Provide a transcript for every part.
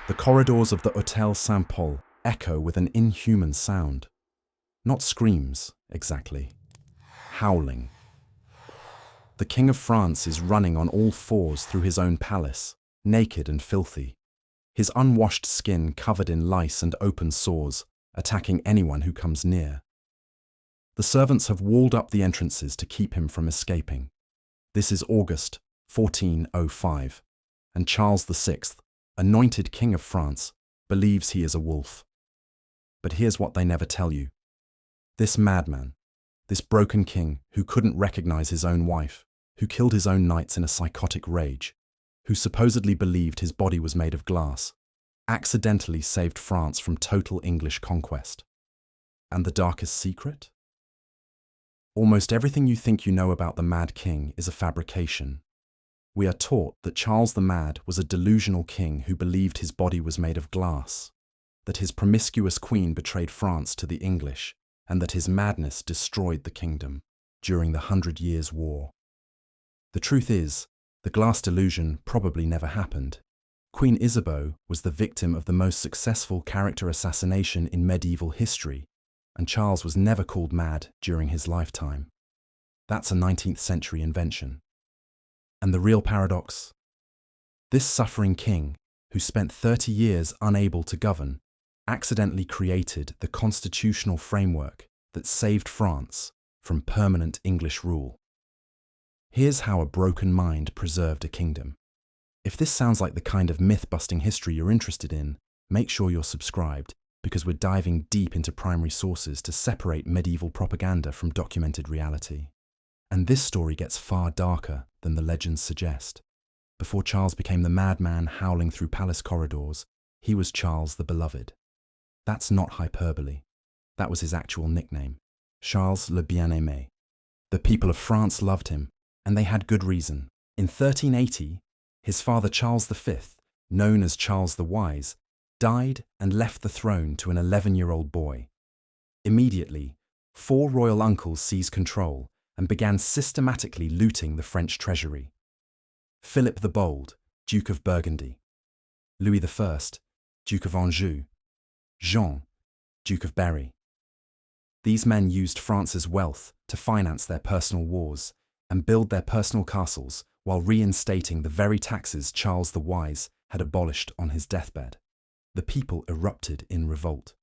The corridors of the Hôtel Saint-Paul echo with an inhuman sound. Not screams, exactly. Howling. The King of France is running on all fours through his own palace, naked and filthy, his unwashed skin covered in lice and open sores, attacking anyone who comes near. The servants have walled up the entrances to keep him from escaping. This is August 1405, and Charles VI, anointed King of France, believes he is a wolf. But here's what they never tell you. This madman, this broken king who couldn't recognize his own wife, who killed his own knights in a psychotic rage, who supposedly believed his body was made of glass, accidentally saved France from total English conquest. And the darkest secret? Almost everything you think you know about the Mad King is a fabrication. We are taught that Charles the Mad was a delusional king who believed his body was made of glass, that his promiscuous queen betrayed France to the English, and that his madness destroyed the kingdom during the 100 Years' War. The truth is, the glass delusion probably never happened. Queen Isabeau was the victim of the most successful character assassination in medieval history, and Charles was never called mad during his lifetime. That's a 19th century invention. And the real paradox? This suffering king, who spent 30 years unable to govern, accidentally created the constitutional framework that saved France from permanent English rule. Here's how a broken mind preserved a kingdom. If this sounds like the kind of myth-busting history you're interested in, make sure you're subscribed, because we're diving deep into primary sources to separate medieval propaganda from documented reality. And this story gets far darker than the legends suggest. Before Charles became the madman howling through palace corridors, he was Charles the Beloved. That's not hyperbole. That was his actual nickname, Charles le Bien-Aimé. The people of France loved him, and they had good reason. In 1380, his father Charles V, known as Charles the Wise, died and left the throne to an 11-year-old boy. Immediately, 4 royal uncles seized control and began systematically looting the French treasury. Philip the Bold, Duke of Burgundy; Louis I, Duke of Anjou; Jean, Duke of Berry. These men used France's wealth to finance their personal wars and build their personal castles while reinstating the very taxes Charles the Wise had abolished on his deathbed. The people erupted in revolt.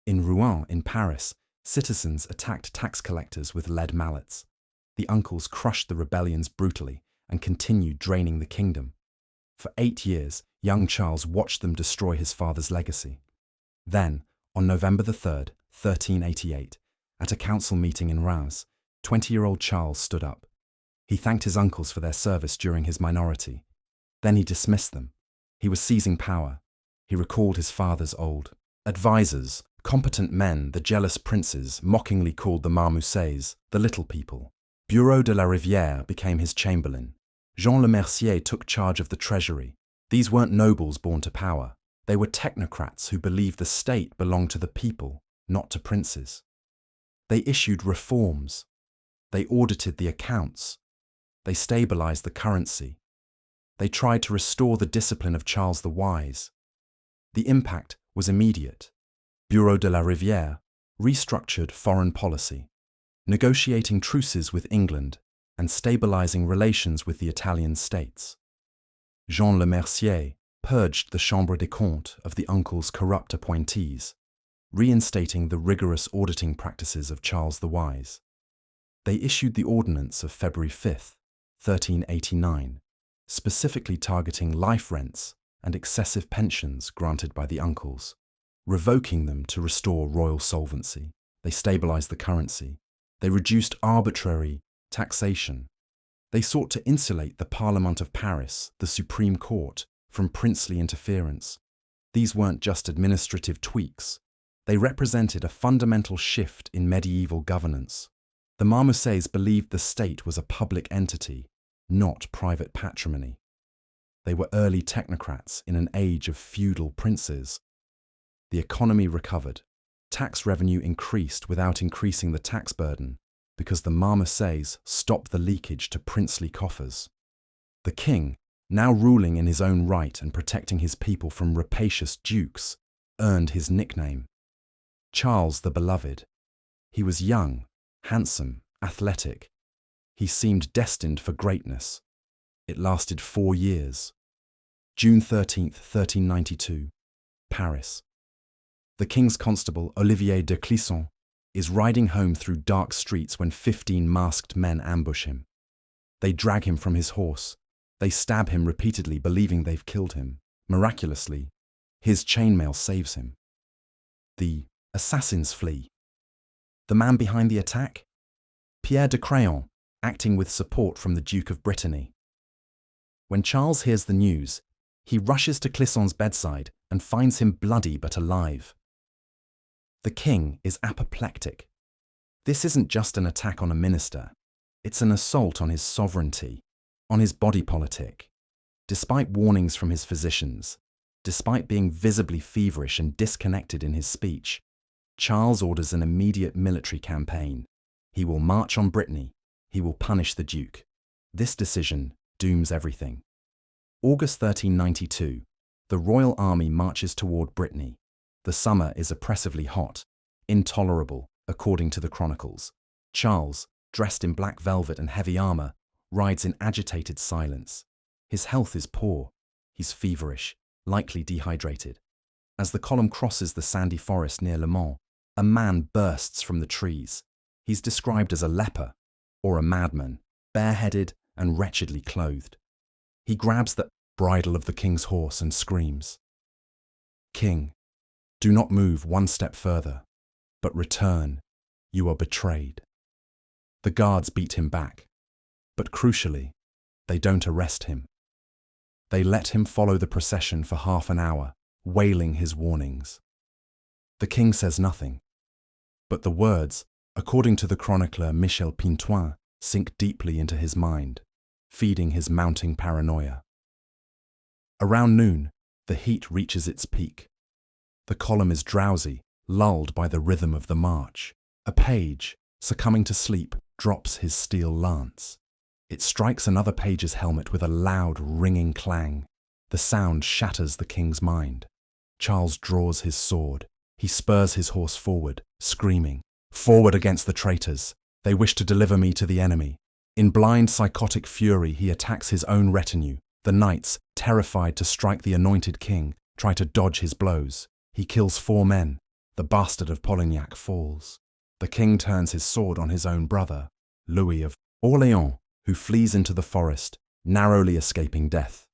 In Rouen, in Paris, citizens attacked tax collectors with lead mallets. The uncles crushed the rebellions brutally and continued draining the kingdom. For 8 years, young Charles watched them destroy his father's legacy. Then, on November 3rd, 1388, at a council meeting in Reims, 20-year-old Charles stood up. He thanked his uncles for their service during his minority. Then he dismissed them. He was seizing power. He recalled his father's old advisors, competent men the jealous princes mockingly called the Marmousets, the little people. Bureau de la Rivière became his chamberlain. Jean Le Mercier took charge of the treasury. These weren't nobles born to power. They were technocrats who believed the state belonged to the people, not to princes. They issued reforms. They audited the accounts. They stabilized the currency. They tried to restore the discipline of Charles the Wise. The impact was immediate. Bureau de la Rivière restructured foreign policy, negotiating truces with England and stabilizing relations with the Italian states. Jean Le Mercier purged the Chambre des Comptes of the uncle's corrupt appointees, reinstating the rigorous auditing practices of Charles the Wise. They issued the Ordinance of February 5th, 1389, specifically targeting life rents and excessive pensions granted by the uncles, revoking them to restore royal solvency. They stabilized the currency. They reduced arbitrary taxation. They sought to insulate the Parlement of Paris, the Supreme Court, from princely interference. These weren't just administrative tweaks. They represented a fundamental shift in medieval governance. The Marmousets believed the state was a public entity, not private patrimony. They were early technocrats in an age of feudal princes. The economy recovered. Tax revenue increased without increasing the tax burden because the Marmousets stopped the leakage to princely coffers. The king, now ruling in his own right and protecting his people from rapacious dukes, earned his nickname, Charles the Beloved. He was young, handsome, athletic. He seemed destined for greatness. It lasted 4 years. June 13th, 1392, Paris. The King's Constable, Olivier de Clisson, is riding home through dark streets when 15 masked men ambush him. They drag him from his horse. They stab him repeatedly, believing they've killed him. Miraculously, his chainmail saves him. The assassins flee. The man behind the attack? Pierre de Craon, acting with support from the Duke of Brittany. When Charles hears the news, he rushes to Clisson's bedside and finds him bloody but alive. The king is apoplectic. This isn't just an attack on a minister. It's an assault on his sovereignty, on his body politic. Despite warnings from his physicians, despite being visibly feverish and disconnected in his speech, Charles orders an immediate military campaign. He will march on Brittany. He will punish the Duke. This decision dooms everything. August 1392, the royal army marches toward Brittany. The summer is oppressively hot, intolerable, according to the chronicles. Charles, dressed in black velvet and heavy armor, rides in agitated silence. His health is poor. He's feverish, likely dehydrated. As the column crosses the sandy forest near Le Mans, a man bursts from the trees. He's described as a leper, or a madman, bareheaded and wretchedly clothed. He grabs the bridle of the king's horse and screams, "King, do not move one step further, but return. You are betrayed." The guards beat him back, but crucially, they don't arrest him. They let him follow the procession for half an hour, wailing his warnings. The king says nothing, but the words, according to the chronicler Michel Pintoin, sink deeply into his mind, feeding his mounting paranoia. Around noon, the heat reaches its peak. The column is drowsy, lulled by the rhythm of the march. A page, succumbing to sleep, drops his steel lance. It strikes another page's helmet with a loud, ringing clang. The sound shatters the king's mind. Charles draws his sword. He spurs his horse forward, screaming, "Forward against the traitors! They wish to deliver me to the enemy." In blind, psychotic fury, he attacks his own retinue. The knights, terrified to strike the anointed king, try to dodge his blows. He kills 4 men. The bastard of Polignac falls. The king turns his sword on his own brother, Louis of Orléans, who flees into the forest, narrowly escaping death.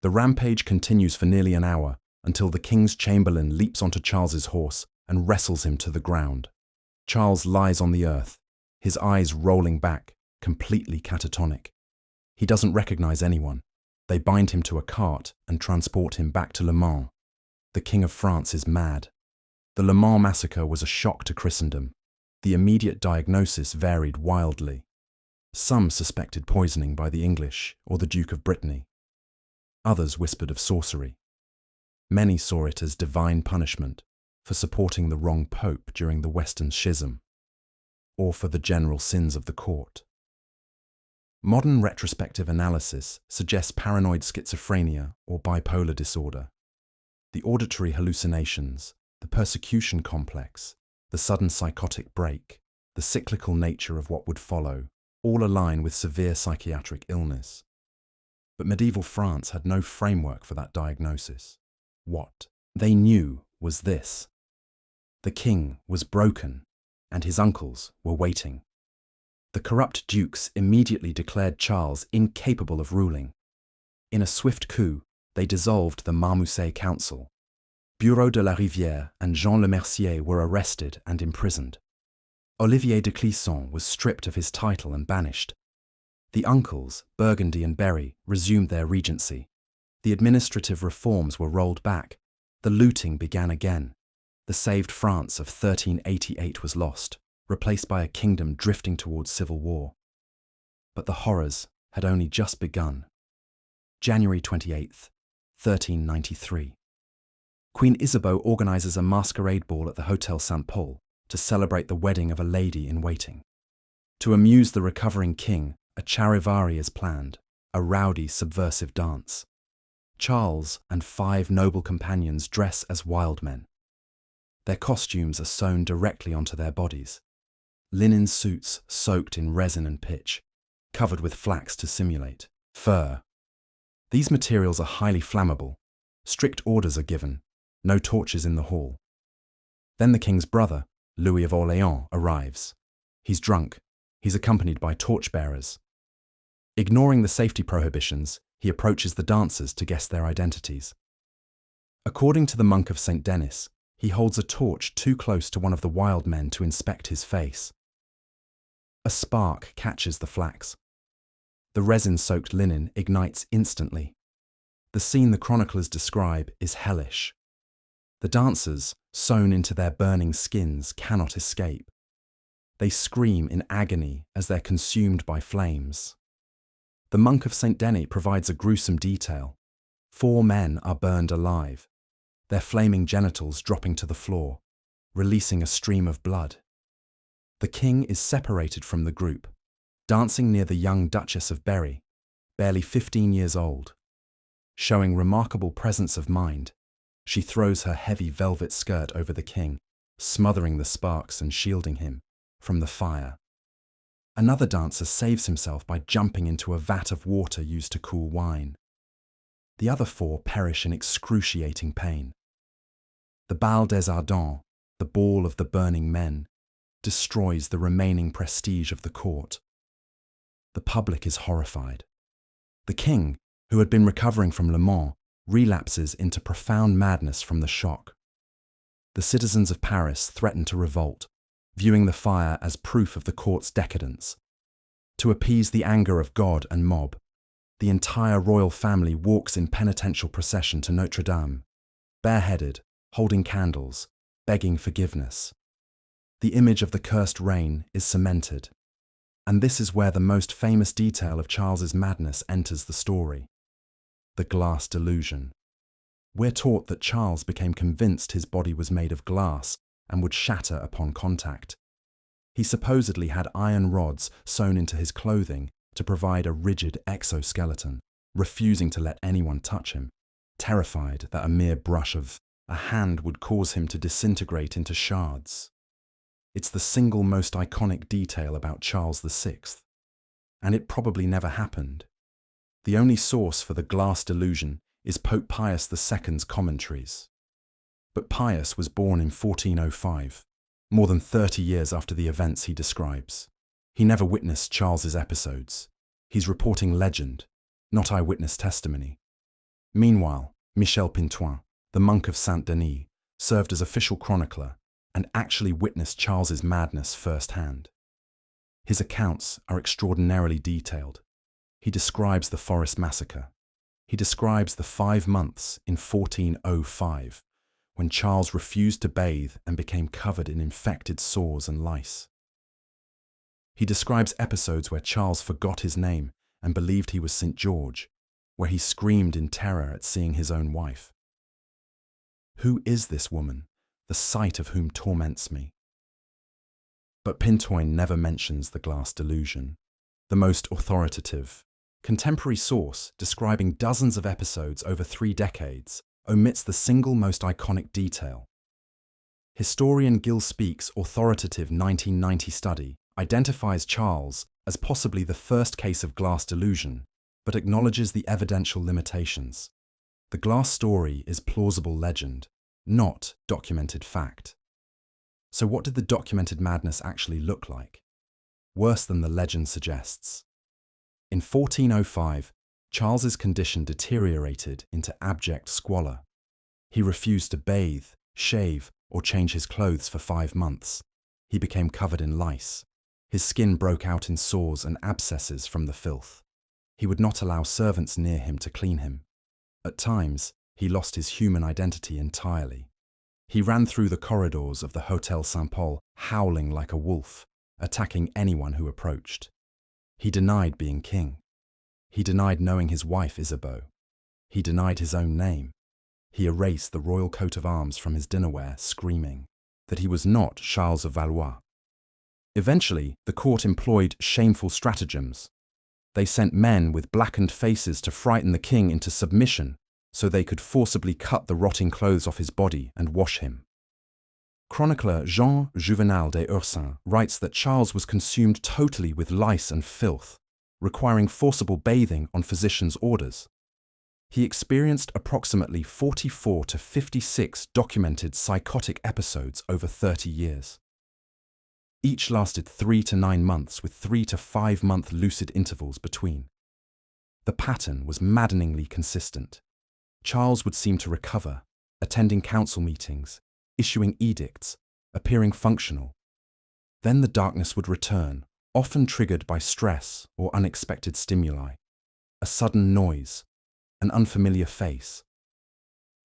The rampage continues for nearly an hour, until the king's chamberlain leaps onto Charles's horse and wrestles him to the ground. Charles lies on the earth, his eyes rolling back, completely catatonic. He doesn't recognize anyone. They bind him to a cart and transport him back to Le Mans. The King of France is mad. The Le Mans massacre was a shock to Christendom. The immediate diagnosis varied wildly. Some suspected poisoning by the English or the Duke of Brittany. Others whispered of sorcery. Many saw it as divine punishment for supporting the wrong pope during the Western Schism, or for the general sins of the court. Modern retrospective analysis suggests paranoid schizophrenia or bipolar disorder. The auditory hallucinations, the persecution complex, the sudden psychotic break, the cyclical nature of what would follow, all align with severe psychiatric illness. But medieval France had no framework for that diagnosis. What they knew was this: the king was broken, and his uncles were waiting. The corrupt dukes immediately declared Charles incapable of ruling. In a swift coup, they dissolved the Marmousset Council. Bureau de la Rivière and Jean Le Mercier were arrested and imprisoned. Olivier de Clisson was stripped of his title and banished. The uncles, Burgundy and Berry, resumed their regency. The administrative reforms were rolled back. The looting began again. The saved France of 1388 was lost, replaced by a kingdom drifting towards civil war. But the horrors had only just begun. January 28th, 1393. Queen Isabeau organises a masquerade ball at the Hotel St. Paul to celebrate the wedding of a lady in waiting. To amuse the recovering king, a charivari is planned, a rowdy, subversive dance. Charles and 5 noble companions dress as wild men. Their costumes are sewn directly onto their bodies. Linen suits soaked in resin and pitch, covered with flax to simulate fur. These materials are highly flammable. Strict orders are given, no torches in the hall. Then the king's brother, Louis of Orléans, arrives. He's drunk. He's accompanied by torchbearers. Ignoring the safety prohibitions, he approaches the dancers to guess their identities. According to the monk of St. Denis, he holds a torch too close to one of the wild men to inspect his face. A spark catches the flax. The resin-soaked linen ignites instantly. The scene the chroniclers describe is hellish. The dancers, sewn into their burning skins, cannot escape. They scream in agony as they're consumed by flames. The monk of St. Denis provides a gruesome detail. 4 men are burned alive, their flaming genitals dropping to the floor, releasing a stream of blood. The king is separated from the group, dancing near the young Duchess of Berry, barely 15 years old. Showing remarkable presence of mind, she throws her heavy velvet skirt over the king, smothering the sparks and shielding him from the fire. Another dancer saves himself by jumping into a vat of water used to cool wine. The other 4 perish in excruciating pain. The Bal des Ardents, the ball of the burning men, destroys the remaining prestige of the court. The public is horrified. The king, who had been recovering from Le Mans, relapses into profound madness from the shock. The citizens of Paris threaten to revolt, viewing the fire as proof of the court's decadence. To appease the anger of God and mob, the entire royal family walks in penitential procession to Notre Dame, bareheaded, holding candles, begging forgiveness. The image of the cursed reign is cemented, and this is where the most famous detail of Charles's madness enters the story: the glass delusion. We're taught that Charles became convinced his body was made of glass and would shatter upon contact. He supposedly had iron rods sewn into his clothing to provide a rigid exoskeleton, refusing to let anyone touch him, terrified that a mere brush of a hand would cause him to disintegrate into shards. It's the single most iconic detail about Charles VI, and it probably never happened. The only source for the glass delusion is Pope Pius II's commentaries. But Pius was born in 1405, more than 30 years after the events he describes. He never witnessed Charles's episodes. He's reporting legend, not eyewitness testimony. Meanwhile, Michel Pintoin, the monk of Saint-Denis, served as official chronicler and actually witnessed Charles's madness firsthand. His accounts are extraordinarily detailed. He describes the forest massacre. He describes the 5 months in 1405 when Charles refused to bathe and became covered in infected sores and lice. He describes episodes where Charles forgot his name and believed he was St. George, where he screamed in terror at seeing his own wife. Who is this woman, the sight of whom torments me? But Pintoin never mentions the glass delusion, the most authoritative, contemporary source describing dozens of episodes over 3 decades omits the single most iconic detail. Historian Gil Speake's authoritative 1990 study identifies Charles as possibly the first case of glass delusion, but acknowledges the evidential limitations. The glass story is plausible legend, not documented fact. So what did the documented madness actually look like? Worse than the legend suggests. In 1405, Charles's condition deteriorated into abject squalor. He refused to bathe, shave, or change his clothes for 5 months. He became covered in lice. His skin broke out in sores and abscesses from the filth. He would not allow servants near him to clean him. At times, he lost his human identity entirely. He ran through the corridors of the Hôtel Saint-Paul, howling like a wolf, attacking anyone who approached. He denied being king. He denied knowing his wife Isabeau. He denied his own name. He erased the royal coat of arms from his dinnerware, screaming that he was not Charles of Valois. Eventually, the court employed shameful stratagems. They sent men with blackened faces to frighten the king into submission so they could forcibly cut the rotting clothes off his body and wash him. Chronicler Jean Juvenal des Ursins writes that Charles was consumed totally with lice and filth, requiring forcible bathing on physicians' orders. He experienced approximately 44 to 56 documented psychotic episodes over 30 years. Each lasted 3 to 9 months with 3 to 5 month lucid intervals between. The pattern was maddeningly consistent. Charles would seem to recover, attending council meetings, issuing edicts, appearing functional. Then the darkness would return, often triggered by stress or unexpected stimuli. A sudden noise, an unfamiliar face.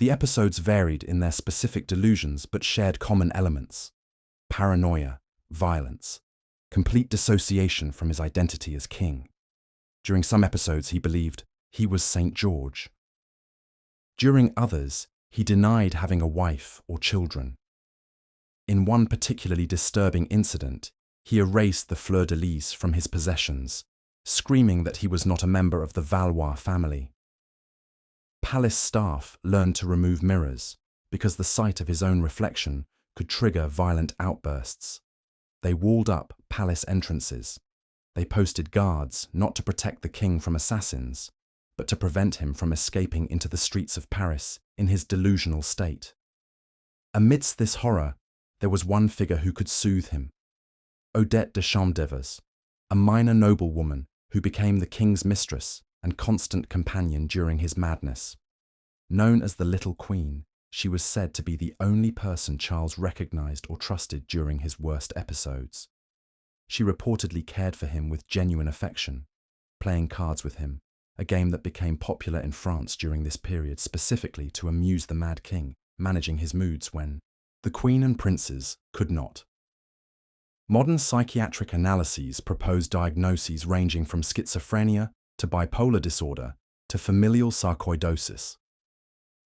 The episodes varied in their specific delusions but shared common elements: paranoia, violence, complete dissociation from his identity as king. During some episodes, he believed he was St. George. During others, he denied having a wife or children. In one particularly disturbing incident, he erased the fleur-de-lis from his possessions, screaming that he was not a member of the Valois family. Palace staff learned to remove mirrors because the sight of his own reflection could trigger violent outbursts. They walled up palace entrances. They posted guards not to protect the king from assassins, but to prevent him from escaping into the streets of Paris in his delusional state. Amidst this horror, there was one figure who could soothe him: Odette de Champdevers, a minor noblewoman who became the king's mistress and constant companion during his madness. Known as the Little Queen, she was said to be the only person Charles recognized or trusted during his worst episodes. She reportedly cared for him with genuine affection, playing cards with him, a game that became popular in France during this period specifically to amuse the Mad King, managing his moods when the Queen and princes could not. Modern psychiatric analyses propose diagnoses ranging from schizophrenia to bipolar disorder to familial sarcoidosis.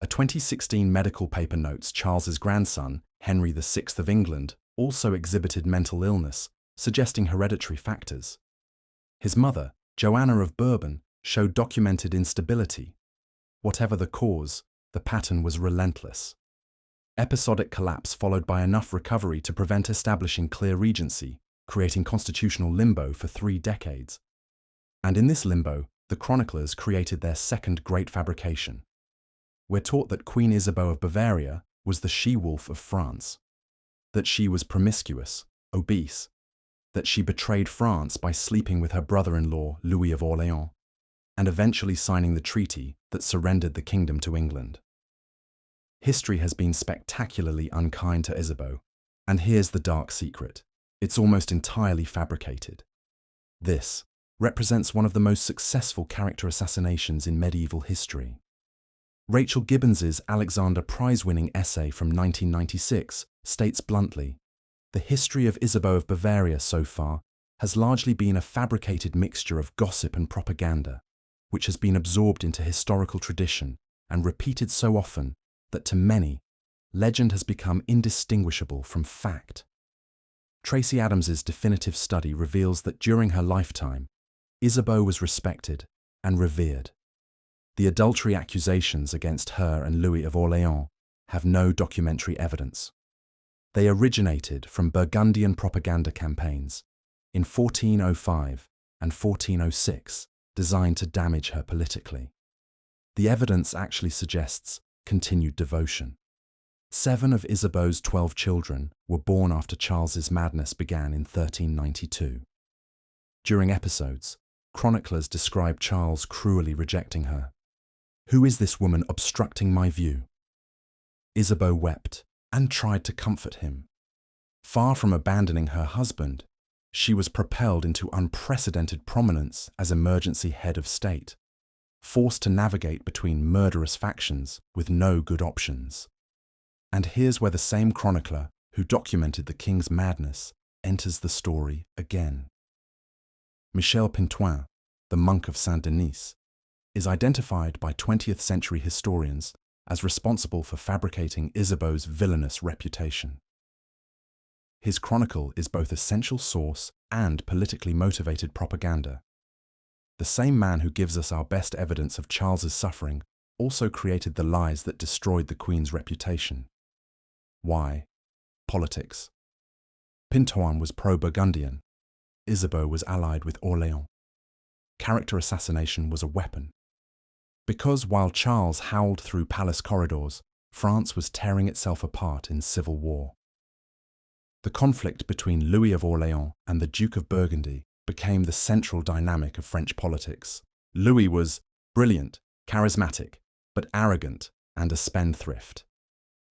A 2016 medical paper notes Charles's grandson, Henry VI of England, also exhibited mental illness, suggesting hereditary factors. His mother, Joanna of Bourbon, showed documented instability. Whatever the cause, the pattern was relentless. Episodic collapse followed by enough recovery to prevent establishing clear regency, creating constitutional limbo for 3 decades. And in this limbo, the chroniclers created their second great fabrication. We're taught that Queen Isabeau of Bavaria was the she-wolf of France, that she was promiscuous, obese, that she betrayed France by sleeping with her brother-in-law Louis of Orléans, and eventually signing the treaty that surrendered the kingdom to England. History has been spectacularly unkind to Isabeau, and here's the dark secret: it's almost entirely fabricated. This represents one of the most successful character assassinations in medieval history. Rachel Gibbons's Alexander Prize-winning essay from 1996 states bluntly, "The history of Isabeau of Bavaria so far has largely been a fabricated mixture of gossip and propaganda, which has been absorbed into historical tradition and repeated so often that to many, legend has become indistinguishable from fact." Tracy Adams's definitive study reveals that during her lifetime, Isabeau was respected and revered. The adultery accusations against her and Louis of Orléans have no documentary evidence. They originated from Burgundian propaganda campaigns in 1405 and 1406 designed to damage her politically. The evidence actually suggests continued devotion. 7 of Isabeau's 12 children were born after Charles's madness began in 1392. During episodes, chroniclers describe Charles cruelly rejecting her. "Who is this woman obstructing my view?" Isabeau wept and tried to comfort him. Far from abandoning her husband, she was propelled into unprecedented prominence as emergency head of state, forced to navigate between murderous factions with no good options. And here's where the same chronicler who documented the king's madness enters the story again. Michel Pintoin, the monk of Saint-Denis, is identified by 20th century historians as responsible for fabricating Isabeau's villainous reputation. His chronicle is both essential source and politically motivated propaganda. The same man who gives us our best evidence of Charles's suffering also created the lies that destroyed the Queen's reputation. Why? Politics. Pintoin was pro-Burgundian. Isabeau was allied with Orléans. Character assassination was a weapon. Because while Charles howled through palace corridors, France was tearing itself apart in civil war. The conflict between Louis of Orléans and the Duke of Burgundy became the central dynamic of French politics. Louis was brilliant, charismatic, but arrogant and a spendthrift.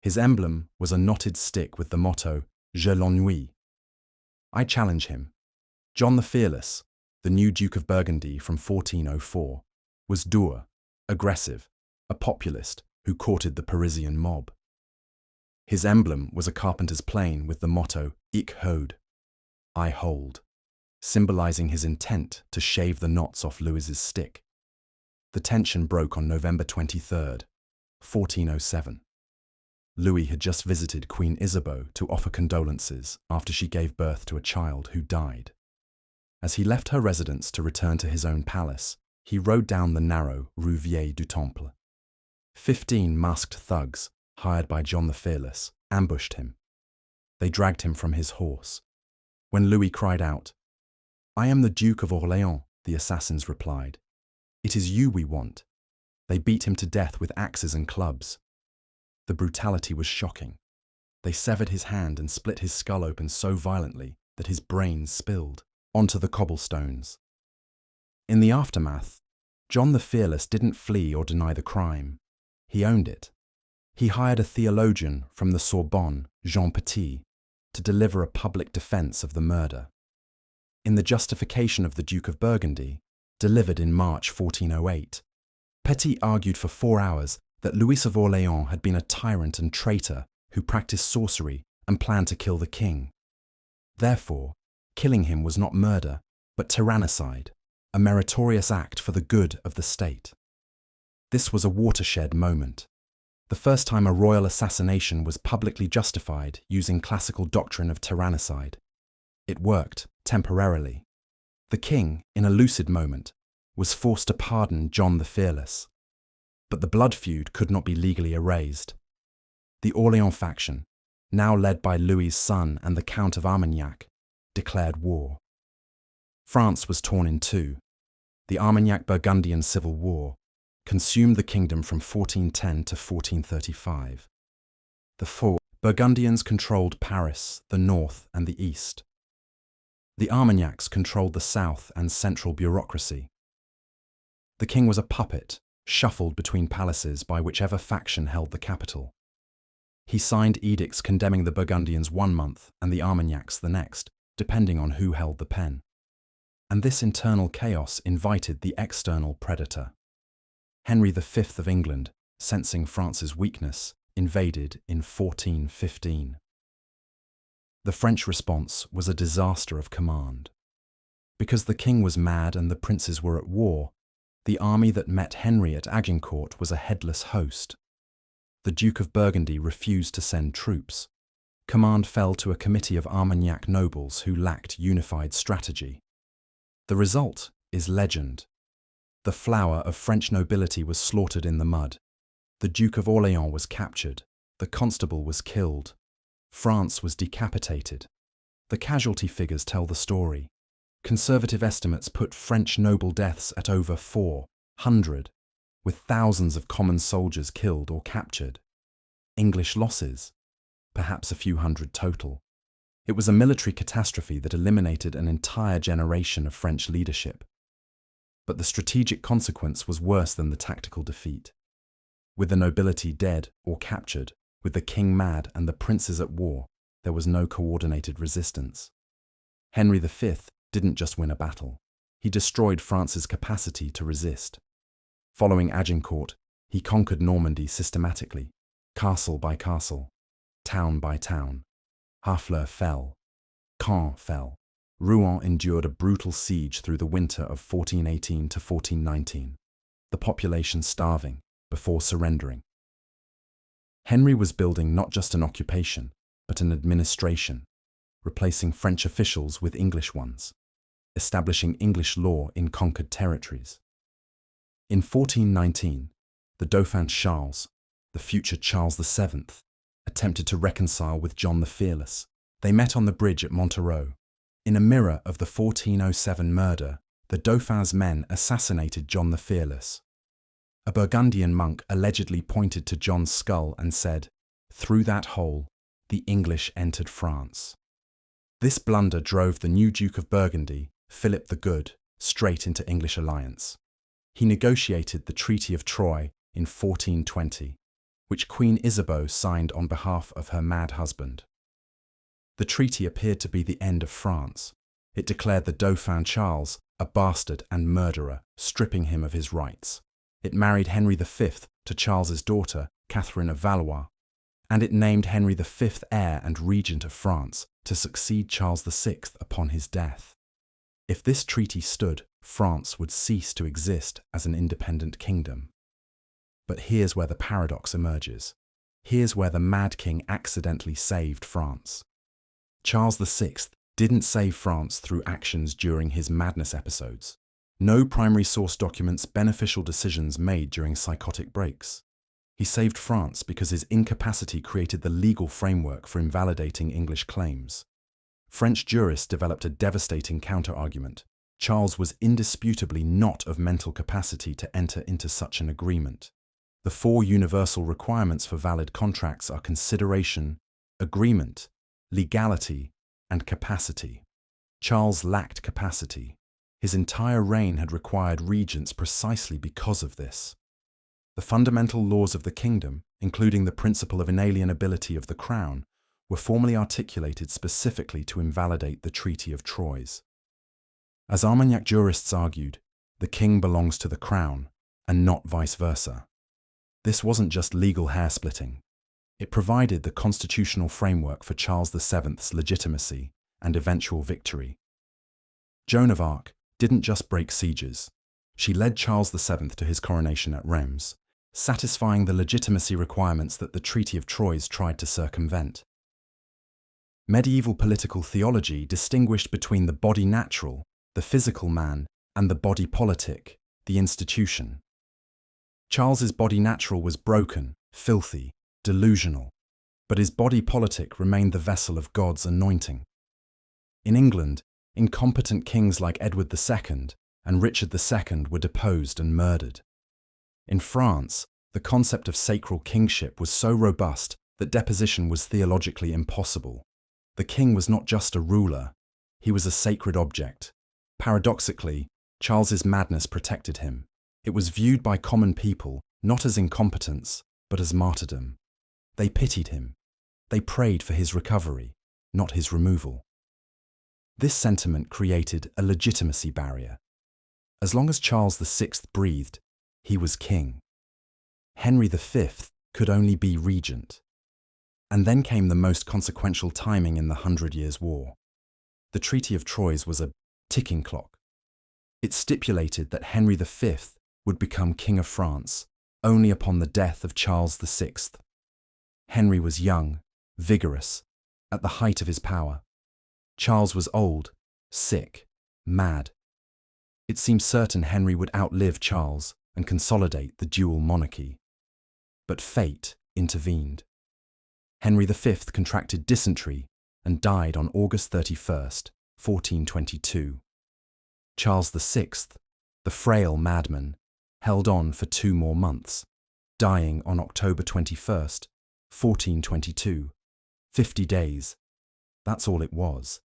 His emblem was a knotted stick with the motto, Je l'ennuie. I challenge him. John the Fearless, the new Duke of Burgundy from 1404, was dour, aggressive, a populist who courted the Parisian mob. His emblem was a carpenter's plane with the motto, Ich hode, I hold, symbolizing his intent to shave the knots off Louis's stick. The tension broke on November 23rd, 1407. Louis had just visited Queen Isabeau to offer condolences after she gave birth to a child who died. As he left her residence to return to his own palace, he rode down the narrow Rue Vieille du Temple. 15 masked thugs, hired by John the Fearless, ambushed him. They dragged him from his horse. When Louis cried out, "I am the Duke of Orléans," the assassins replied, "It is you we want." They beat him to death with axes and clubs. The brutality was shocking. They severed his hand and split his skull open so violently that his brains spilled onto the cobblestones. In the aftermath, John the Fearless didn't flee or deny the crime. He owned it. He hired a theologian from the Sorbonne, Jean Petit, to deliver a public defense of the murder. In the justification of the Duke of Burgundy, delivered in March 1408, Petit argued for 4 hours that Louis of Orléans had been a tyrant and traitor who practiced sorcery and planned to kill the king. Therefore, killing him was not murder, but tyrannicide, a meritorious act for the good of the state. This was a watershed moment. The first time a royal assassination was publicly justified using classical doctrine of tyrannicide. It worked, temporarily. The king, in a lucid moment, was forced to pardon John the Fearless. But the blood feud could not be legally erased. The Orléans faction, now led by Louis's son and the Count of Armagnac, declared war. France was torn in two. The Armagnac-Burgundian Civil War consumed the kingdom from 1410 to 1435. The four Burgundians controlled Paris, the north and the east. The Armagnacs controlled the south and central bureaucracy. The king was a puppet, shuffled between palaces by whichever faction held the capital. He signed edicts condemning the Burgundians 1 month and the Armagnacs the next, depending on who held the pen. And this internal chaos invited the external predator. Henry V of England, sensing France's weakness, invaded in 1415. The French response was a disaster of command. Because the king was mad and the princes were at war, the army that met Henry at Agincourt was a headless host. The Duke of Burgundy refused to send troops. Command fell to a committee of Armagnac nobles who lacked unified strategy. The result is legend. The flower of French nobility was slaughtered in the mud. The Duke of Orléans was captured. The constable was killed. France was decapitated. The casualty figures tell the story. Conservative estimates put French noble deaths at over 400, with thousands of common soldiers killed or captured. English losses, perhaps a few hundred total. It was a military catastrophe that eliminated an entire generation of French leadership. But the strategic consequence was worse than the tactical defeat. With the nobility dead or captured, with the king mad and the princes at war, there was no coordinated resistance. Henry V didn't just win a battle. He destroyed France's capacity to resist. Following Agincourt, he conquered Normandy systematically, castle by castle, town by town. Harfleur fell. Caen fell. Rouen endured a brutal siege through the winter of 1418 to 1419, the population starving before surrendering. Henry was building not just an occupation, but an administration, replacing French officials with English ones. establishing English law in conquered territories. In 1419, the Dauphin Charles, the future Charles VII, attempted to reconcile with John the Fearless. They met on the bridge at Montereau. In a mirror of the 1407 murder, the Dauphin's men assassinated John the Fearless. A Burgundian monk allegedly pointed to John's skull and said, "Through that hole, the English entered France." This blunder drove the new Duke of Burgundy, Philip the Good, straight into English alliance. He negotiated the Treaty of Troyes in 1420, which Queen Isabeau signed on behalf of her mad husband. The treaty appeared to be the end of France. It declared the Dauphin Charles a bastard and murderer, stripping him of his rights. It married Henry V to Charles's daughter, Catherine of Valois, and it named Henry V heir and regent of France to succeed Charles VI upon his death. If this treaty stood, France would cease to exist as an independent kingdom. But here's where the paradox emerges. Here's where the Mad King accidentally saved France. Charles VI didn't save France through actions during his madness episodes. No primary source documents beneficial decisions made during psychotic breaks. He saved France because his incapacity created the legal framework for invalidating English claims. French jurists developed a devastating counter-argument. Charles was indisputably not of mental capacity to enter into such an agreement. The four universal requirements for valid contracts are consideration, agreement, legality, and capacity. Charles lacked capacity. His entire reign had required regents precisely because of this. The fundamental laws of the kingdom, including the principle of inalienability of the crown, were formally articulated specifically to invalidate the Treaty of Troyes. As Armagnac jurists argued, the king belongs to the crown, and not vice versa. This wasn't just legal hair-splitting. It provided the constitutional framework for Charles VII's legitimacy and eventual victory. Joan of Arc didn't just break sieges. She led Charles VII to his coronation at Reims, satisfying the legitimacy requirements that the Treaty of Troyes tried to circumvent. Medieval political theology distinguished between the body natural, the physical man, and the body politic, the institution. Charles's body natural was broken, filthy, delusional, but his body politic remained the vessel of God's anointing. In England, incompetent kings like Edward II and Richard II were deposed and murdered. In France, the concept of sacral kingship was so robust that deposition was theologically impossible. The king was not just a ruler, he was a sacred object. Paradoxically, Charles's madness protected him. It was viewed by common people not as incompetence, but as martyrdom. They pitied him. They prayed for his recovery, not his removal. This sentiment created a legitimacy barrier. As long as Charles VI breathed, he was king. Henry V could only be regent. And then came the most consequential timing in the 100 Years' War. The Treaty of Troyes was a ticking clock. It stipulated that Henry V would become King of France only upon the death of Charles VI. Henry was young, vigorous, at the height of his power. Charles was old, sick, mad. It seemed certain Henry would outlive Charles and consolidate the dual monarchy. But fate intervened. Henry V contracted dysentery and died on August 31st, 1422. Charles VI, the frail madman, held on for 2 more months, dying on October 21st, 1422. 50 days. That's all it was.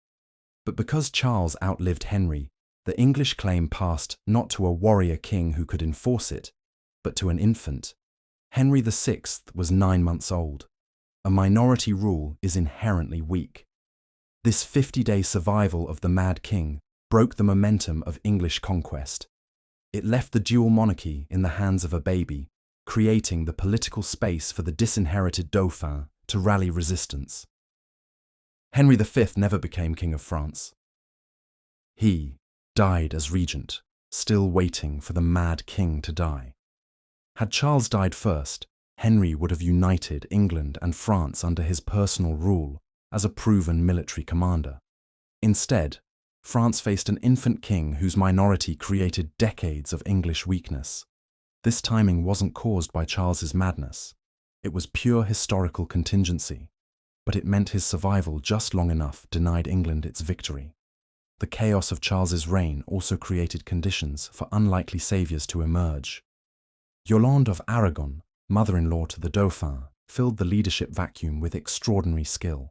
But because Charles outlived Henry, the English claim passed not to a warrior king who could enforce it, but to an infant. Henry VI was 9 months old. A minority rule is inherently weak. This 50-day survival of the Mad King broke the momentum of English conquest. It left the dual monarchy in the hands of a baby, creating the political space for the disinherited Dauphin to rally resistance. Henry V never became King of France. He died as regent, still waiting for the Mad King to die. Had Charles died first, Henry would have united England and France under his personal rule as a proven military commander. Instead, France faced an infant king whose minority created decades of English weakness. This timing wasn't caused by Charles's madness. It was pure historical contingency, but it meant his survival just long enough denied England its victory. The chaos of Charles's reign also created conditions for unlikely saviors to emerge. Yolande of Aragon, mother-in-law to the Dauphin, filled the leadership vacuum with extraordinary skill.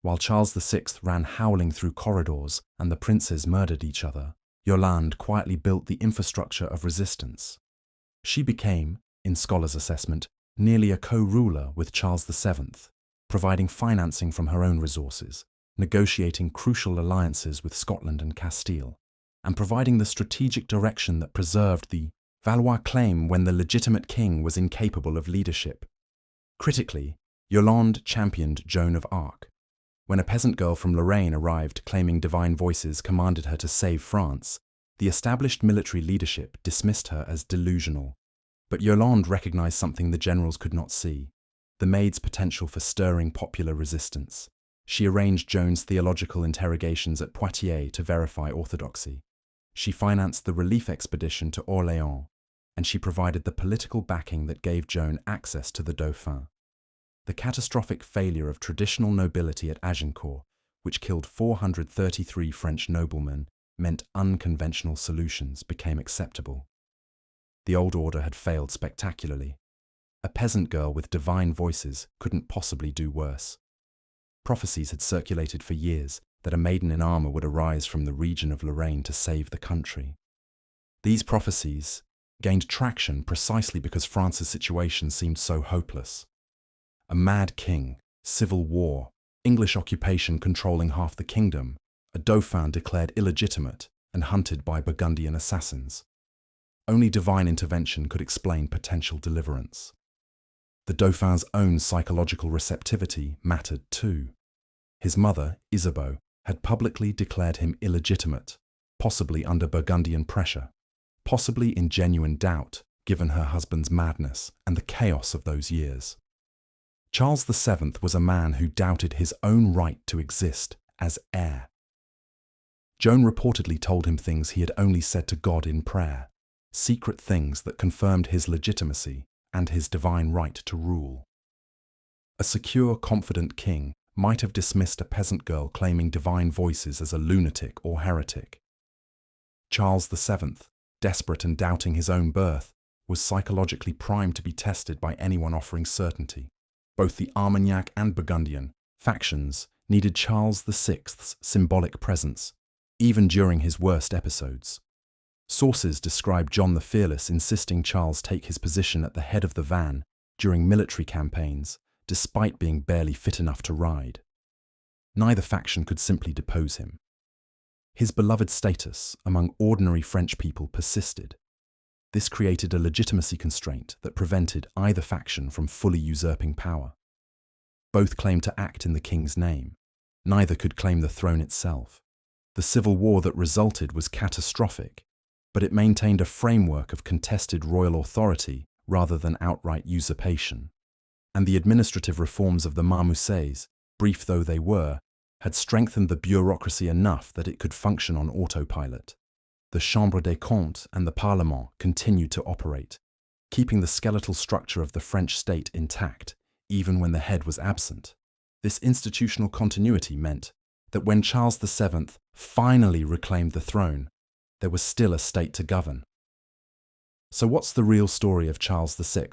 While Charles VI ran howling through corridors and the princes murdered each other, Yolande quietly built the infrastructure of resistance. She became, in scholars' assessment, nearly a co-ruler with Charles VII, providing financing from her own resources, negotiating crucial alliances with Scotland and Castile, and providing the strategic direction that preserved the Valois claim when the legitimate king was incapable of leadership. Critically, Yolande championed Joan of Arc. When a peasant girl from Lorraine arrived claiming divine voices commanded her to save France, the established military leadership dismissed her as delusional. But Yolande recognized something the generals could not see: the maid's potential for stirring popular resistance. She arranged Joan's theological interrogations at Poitiers to verify orthodoxy. She financed the relief expedition to Orléans, and she provided the political backing that gave Joan access to the Dauphin. The catastrophic failure of traditional nobility at Agincourt, which killed 433 French noblemen, meant unconventional solutions became acceptable. The old order had failed spectacularly. A peasant girl with divine voices couldn't possibly do worse. Prophecies had circulated for years that a maiden in armor would arise from the region of Lorraine to save the country. These prophecies gained traction precisely because France's situation seemed so hopeless. A mad king, civil war, English occupation controlling half the kingdom, a dauphin declared illegitimate and hunted by Burgundian assassins. Only divine intervention could explain potential deliverance. The dauphin's own psychological receptivity mattered too. His mother, Isabeau, had publicly declared him illegitimate, possibly under Burgundian pressure, possibly in genuine doubt given her husband's madness and the chaos of those years. Charles VII was a man who doubted his own right to exist as heir. Joan reportedly told him things he had only said to God in prayer, secret things that confirmed his legitimacy and his divine right to rule. A secure, confident king might have dismissed a peasant girl claiming divine voices as a lunatic or heretic. Charles VII, desperate and doubting his own birth, was psychologically primed to be tested by anyone offering certainty. Both the Armagnac and Burgundian factions needed Charles VI's symbolic presence, even during his worst episodes. Sources describe John the Fearless insisting Charles take his position at the head of the van during military campaigns, despite being barely fit enough to ride. Neither faction could simply depose him. His beloved status among ordinary French people persisted. This created a legitimacy constraint that prevented either faction from fully usurping power. Both claimed to act in the king's name. Neither could claim the throne itself. The civil war that resulted was catastrophic, but it maintained a framework of contested royal authority rather than outright usurpation. And the administrative reforms of the Marmousets, brief though they were, had strengthened the bureaucracy enough that it could function on autopilot. The Chambre des Comptes and the Parlement continued to operate, keeping the skeletal structure of the French state intact, even when the head was absent. This institutional continuity meant that when Charles VII finally reclaimed the throne, there was still a state to govern. So what's the real story of Charles VI?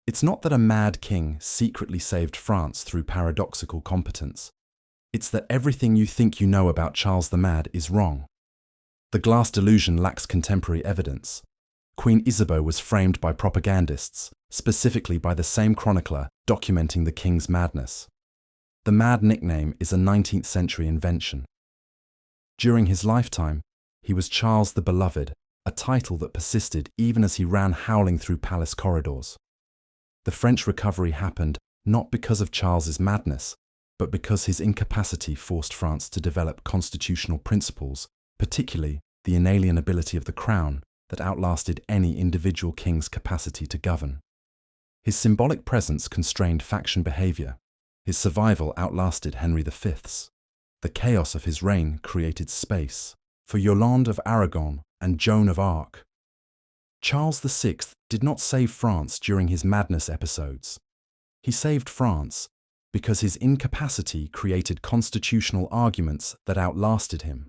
It's not that a mad king secretly saved France through paradoxical competence. It's that everything you think you know about Charles the Mad is wrong. The glass delusion lacks contemporary evidence. Queen Isabeau was framed by propagandists, specifically by the same chronicler documenting the king's madness. The Mad nickname is a 19th century invention. During his lifetime, he was Charles the Beloved, a title that persisted even as he ran howling through palace corridors. The French recovery happened not because of Charles's madness, but because his incapacity forced France to develop constitutional principles, particularly the inalienability of the crown, that outlasted any individual king's capacity to govern. His symbolic presence constrained faction behavior. His survival outlasted Henry V's. The chaos of his reign created space for Yolande of Aragon and Joan of Arc. Charles VI did not save France during his madness episodes. He saved France because his incapacity created constitutional arguments that outlasted him.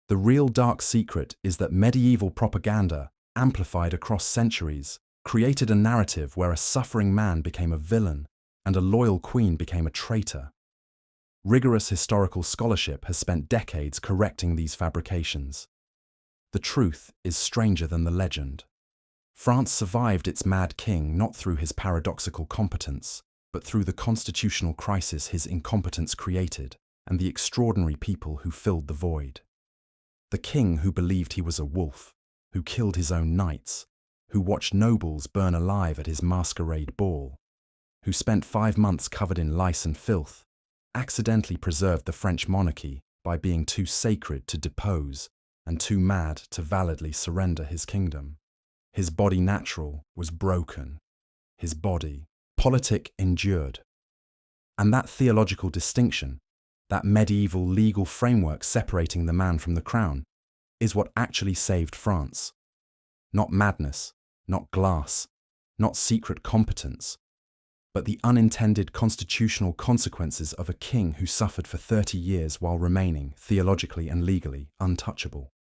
The real dark secret is that medieval propaganda, amplified across centuries, created a narrative where a suffering man became a villain and a loyal queen became a traitor. Rigorous historical scholarship has spent decades correcting these fabrications. The truth is stranger than the legend. France survived its mad king not through his paradoxical competence, but through the constitutional crisis his incompetence created and the extraordinary people who filled the void. The king who believed he was a wolf, who killed his own knights, who watched nobles burn alive at his masquerade ball, who spent 5 months covered in lice and filth, accidentally preserved the French monarchy by being too sacred to depose and too mad to validly surrender his kingdom. His body natural was broken. His body politic endured. And that theological distinction, that medieval legal framework separating the man from the crown, is what actually saved France. Not madness, not glass, not secret competence, but the unintended constitutional consequences of a king who suffered for 30 years while remaining, theologically and legally, untouchable.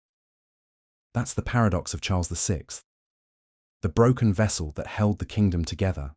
That's the paradox of Charles VI. The broken vessel that held the kingdom together